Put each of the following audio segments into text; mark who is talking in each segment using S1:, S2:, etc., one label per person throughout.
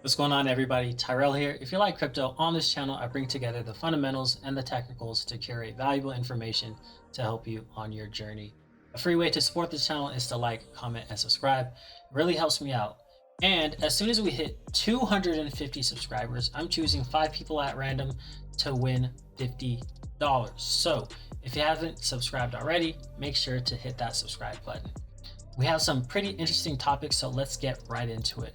S1: What's going on, everybody? Tyrell here. If you like crypto, on this channel I bring together the fundamentals and the technicals to curate valuable information to help you on your journey. A free way to support this channel is to like, comment, and subscribe. It really helps me out. And as soon as we hit 250 subscribers, I'm choosing 5 people at random to win $50. So if you haven't subscribed already, make sure to hit that subscribe button. We have some pretty interesting topics, so let's get right into it.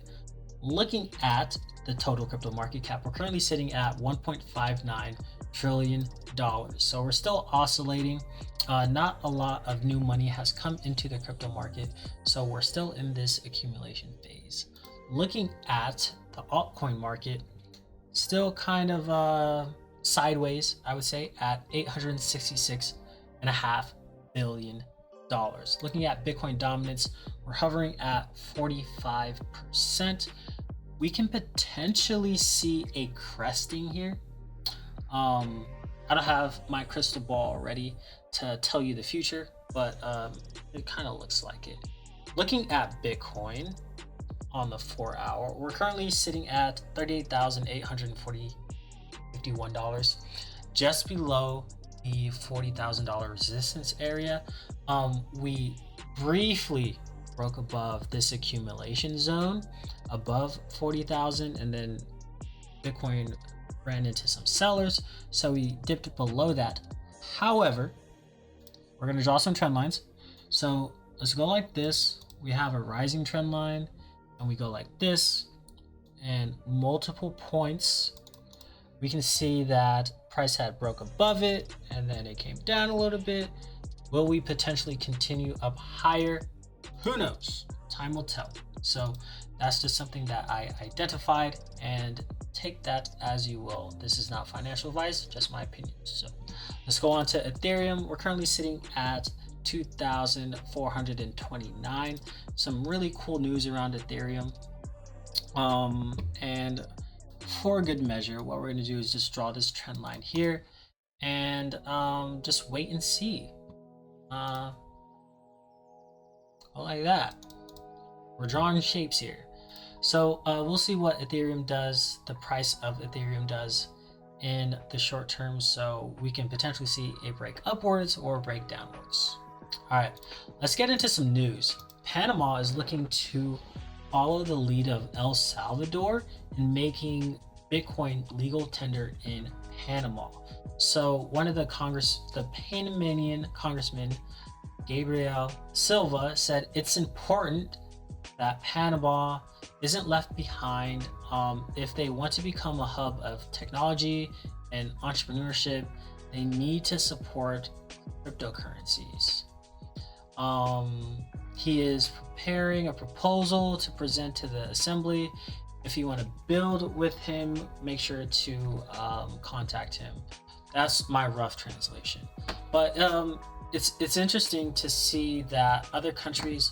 S1: Looking at the total crypto market cap, we're currently sitting at $1.59 trillion. So we're still oscillating. Not a lot of new money has come into the crypto market, so we're still in this accumulation phase. Looking at the altcoin market, still kind of sideways, I would say, at $866.5 billion. Looking at Bitcoin dominance, we're hovering at 45%. We can potentially see a cresting here. I don't have my crystal ball ready to tell you the future, but it kind of looks like it. Looking at Bitcoin on the 4-hour, we're currently sitting at $38,851, just below the $40,000 resistance area. We briefly broke above this accumulation zone above 40,000, and then Bitcoin ran into some sellers, so we dipped below that. However, we're going to draw some trend lines. So let's go like this. We have a rising trend line, and we go like this, and multiple points. We can see that price had broke above it, and then it came down a little bit. Will we potentially continue up higher? Who knows? Time will tell. So that's just something that I identified, and take that as you will. This is not financial advice, just my opinion. So let's go on to Ethereum. We're currently sitting at 2,429. Some really cool news around Ethereum. And for good measure, what we're going to do is just draw this trend line here and just wait and see. Like that. We're drawing shapes here. So we'll see what Ethereum does, the price of Ethereum does in the short term, so we can potentially see a break upwards or a break downwards. All right, let's get into some news. Panama is looking to follow the lead of El Salvador in making Bitcoin legal tender in Panama. So one of the Panamanian Congressman, Gabriel Silva, said it's important that Panama isn't left behind if they want to become a hub of technology and entrepreneurship. They need to support cryptocurrencies. He is preparing a proposal to present to the assembly. If you want to build with him, make sure to contact him. That's my rough translation. But it's interesting to see that other countries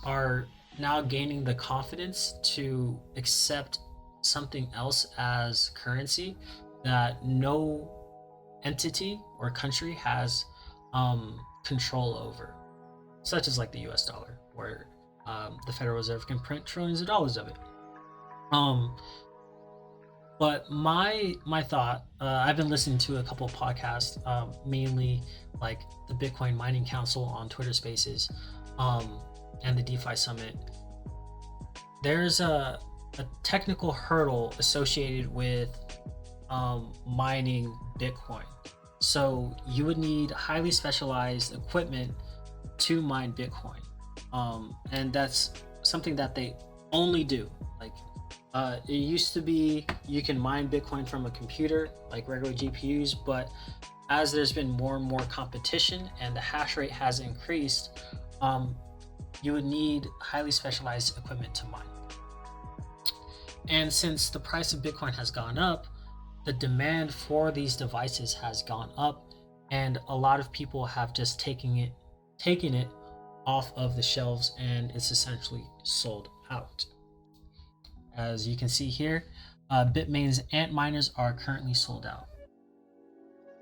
S1: are now gaining the confidence to accept something else as currency that no entity or country has control over, such as like the US dollar, where the Federal Reserve can print trillions of dollars of it. But my thought, I've been listening to a couple of podcasts, mainly like the Bitcoin Mining Council on Twitter Spaces, and the DeFi Summit. There's a technical hurdle associated with mining Bitcoin. So you would need highly specialized equipment to mine Bitcoin. And that's something that they only do. Like it used to be you can mine Bitcoin from a computer, like regular GPUs, but as there's been more and more competition and the hash rate has increased, you would need highly specialized equipment to mine. And since the price of Bitcoin has gone up, the demand for these devices has gone up, and a lot of people have just taken it off of the shelves, and it's essentially sold out. As you can see here, Bitmain's Antminers are currently sold out,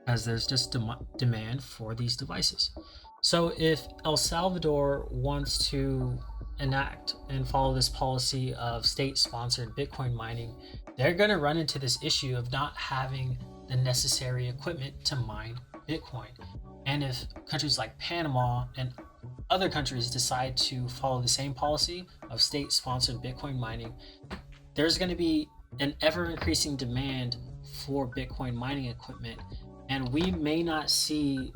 S1: as there's just demand for these devices. So if El Salvador wants to enact and follow this policy of state-sponsored Bitcoin mining, they're going to run into this issue of not having the necessary equipment to mine Bitcoin. And if countries like Panama and other countries decide to follow the same policy of state-sponsored Bitcoin mining, there's going to be an ever-increasing demand for Bitcoin mining equipment, and we may not see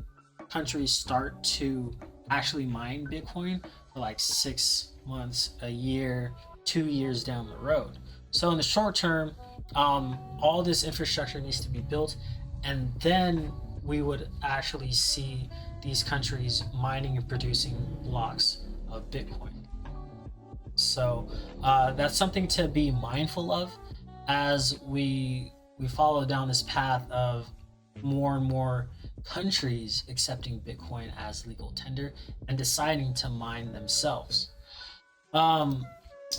S1: countries start to actually mine Bitcoin for like 6 months, a year, 2 years down the road. So in the short term, all this infrastructure needs to be built, and then we would actually see these countries mining and producing blocks of Bitcoin. So that's something to be mindful of as we follow down this path of more and more countries accepting Bitcoin as legal tender and deciding to mine themselves.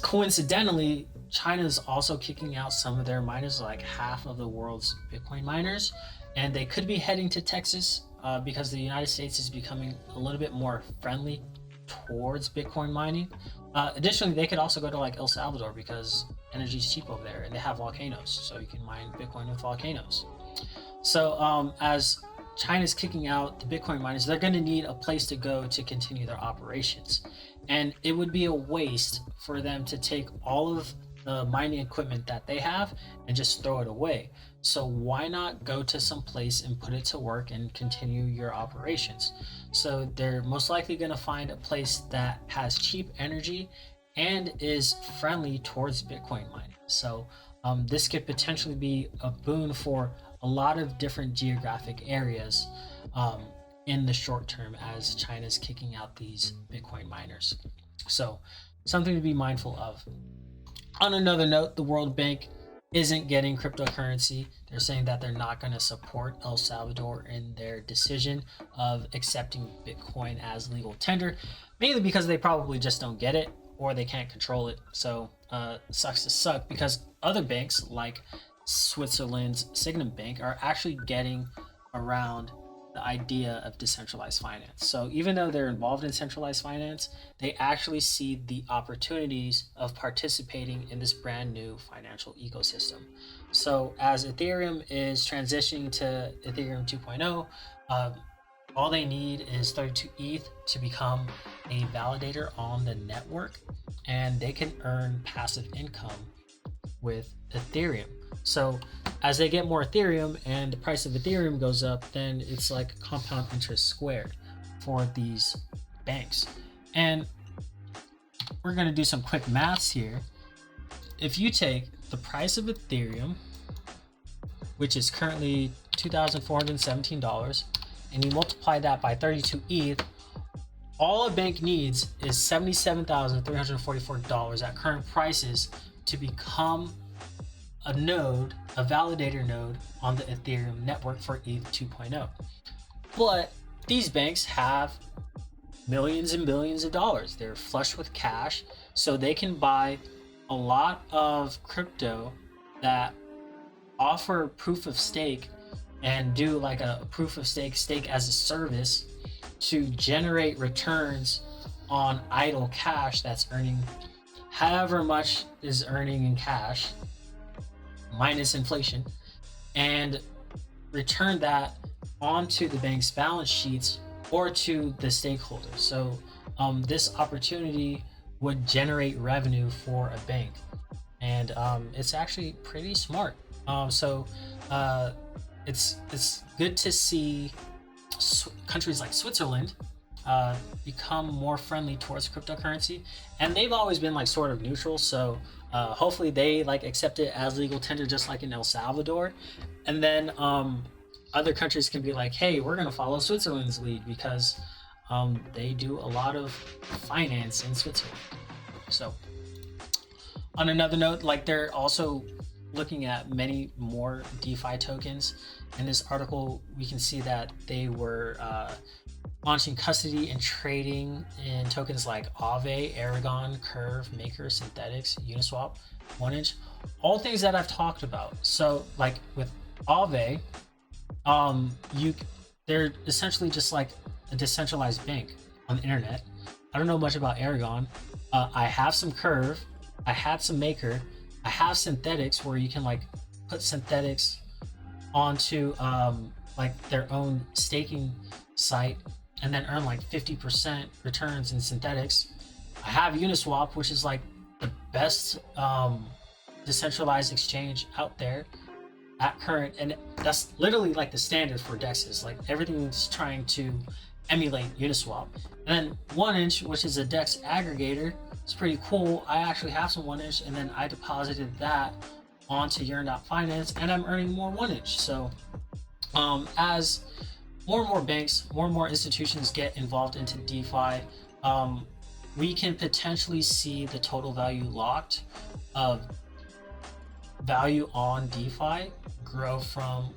S1: Coincidentally, China is also kicking out some of their miners, like half of the world's Bitcoin miners, and they could be heading to Texas because the United States is becoming a little bit more friendly towards Bitcoin mining. Additionally, they could also go to like El Salvador because energy is cheap over there and they have volcanoes, so you can mine Bitcoin with volcanoes. So as China's kicking out the Bitcoin miners, they're going to need a place to go to continue their operations. And it would be a waste for them to take all of the mining equipment that they have and just throw it away. So why not go to some place and put it to work and continue your operations? So they're most likely going to find a place that has cheap energy and is friendly towards Bitcoin mining. So this could potentially be a boon for a lot of different geographic areas in the short term as China's kicking out these Bitcoin miners. So something to be mindful of. On another note, the World Bank isn't getting cryptocurrency. They're saying that they're not going to support El Salvador in their decision of accepting Bitcoin as legal tender, mainly because they probably just don't get it or they can't control it. So sucks to suck, because other banks like Switzerland's Signum Bank are actually getting around the idea of decentralized finance. So even though they're involved in centralized finance, they actually see the opportunities of participating in this brand new financial ecosystem. So as Ethereum is transitioning to Ethereum 2.0, all they need is 32 ETH to become a validator on the network, and they can earn passive income with Ethereum. So as they get more Ethereum and the price of Ethereum goes up, then it's like compound interest squared for these banks. And we're going to do some quick maths here. If you take the price of Ethereum, which is currently $2,417, and you multiply that by 32 ETH, all a bank needs is $77,344 at current prices to become a node, a validator node on the Ethereum network for ETH 2.0. But these banks have millions and billions of dollars. They're flush with cash, so they can buy a lot of crypto that offer proof of stake and do like a proof of stake as a service to generate returns on idle cash that's earning however much is earning in cash minus inflation, and return that onto the bank's balance sheets or to the stakeholders. So this opportunity would generate revenue for a bank, and it's actually pretty smart. It's good to see countries like Switzerland become more friendly towards cryptocurrency, and they've always been like sort of neutral. So hopefully they like accept it as legal tender, just like in El Salvador, and then other countries can be like, hey, we're gonna follow Switzerland's lead because they do a lot of finance in Switzerland. So on another note, like they're also looking at many more DeFi tokens. In this article, we can see that they were launching custody and trading in tokens like Aave, Aragon, Curve, Maker, Synthetics, Uniswap, 1inch, all things that I've talked about. So like with Aave, they're essentially just like a decentralized bank on the internet. I don't know much about Aragon, I have some Curve, I had some Maker, I have synthetics where you can like put synthetics onto like their own staking site and then earn like 50% returns in synthetics. I have Uniswap, which is like the best decentralized exchange out there at current, and that's literally like the standard for dexes. Like everything's trying to emulate Uniswap. And then 1inch, which is a dex aggregator, it's pretty cool. I actually have some 1inch, and then I deposited that onto Yearn.finance, and I'm earning more 1inch. So as more and more banks, more and more institutions get involved into DeFi, we can potentially see the total value locked of value on DeFi grow from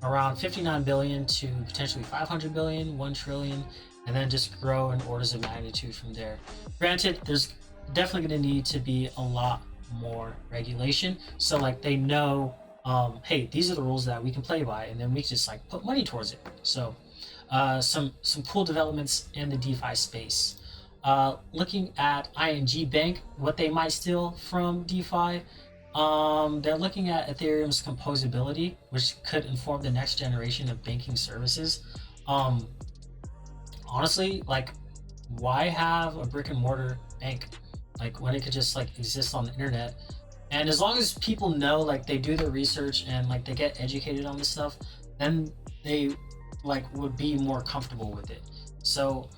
S1: around 59 billion to potentially 500 billion, 1 trillion, and then just grow in orders of magnitude from there. Granted, there's definitely going to need to be a lot more regulation, so like they know, hey, these are the rules that we can play by, and then we just like put money towards it. So some cool developments in the DeFi space. Looking at ING Bank, what they might steal from DeFi, they're looking at Ethereum's composability, which could inform the next generation of banking services. Honestly, like, why have a brick and mortar bank, like, when it could just like exist on the internet? And as long as people know, like, they do their research and like they get educated on this stuff, then they like would be more comfortable with it. So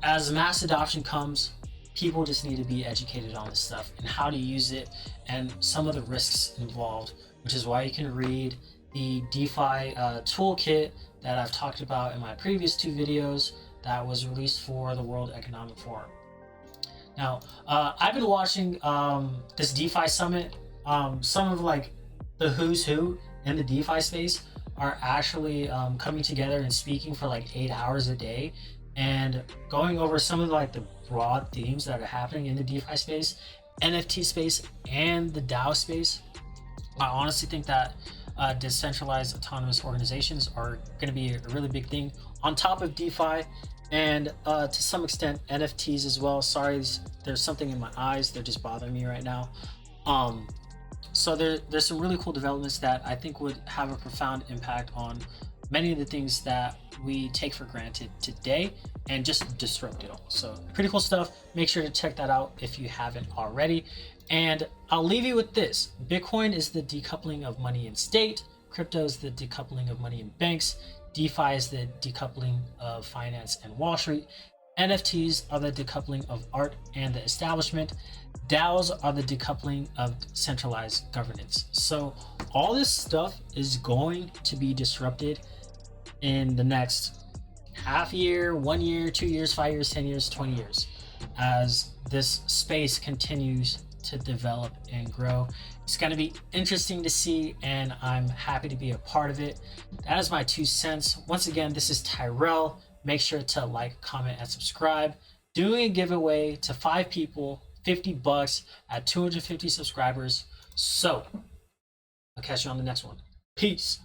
S1: as mass adoption comes, people just need to be educated on this stuff and how to use it and some of the risks involved, which is why you can read the DeFi toolkit that I've talked about in my previous 2 videos that was released for the World Economic Forum. Now, I've been watching this DeFi Summit. Some of like the who's who in the DeFi space are actually coming together and speaking for like 8 hours a day and going over some of like the broad themes that are happening in the DeFi space, NFT space, and the DAO space. I honestly think that decentralized autonomous organizations are going to be a really big thing on top of DeFi, and to some extent NFTs as well. Sorry, there's something in my eyes, they're just bothering me right now. So there's some really cool developments that I think would have a profound impact on many of the things that we take for granted today and just disrupt it all. So pretty cool stuff. Make sure to check that out if you haven't already. And I'll leave you with this. Bitcoin is the decoupling of money and state. Crypto is the decoupling of money and banks. DeFi is the decoupling of finance and Wall Street. NFTs are the decoupling of art and the establishment. DAOs are the decoupling of centralized governance. So all this stuff is going to be disrupted in the next half year, 1 year, 2 years, 5 years, 10 years, 20 years, as this space continues to develop and grow. It's going to be interesting to see, and I'm happy to be a part of it. That is my 2 cents. Once again, this is Tyrell. Make sure to like, comment, and subscribe. Doing a giveaway to 5 people, $50 at 250 subscribers. So I'll catch you on the next one. Peace.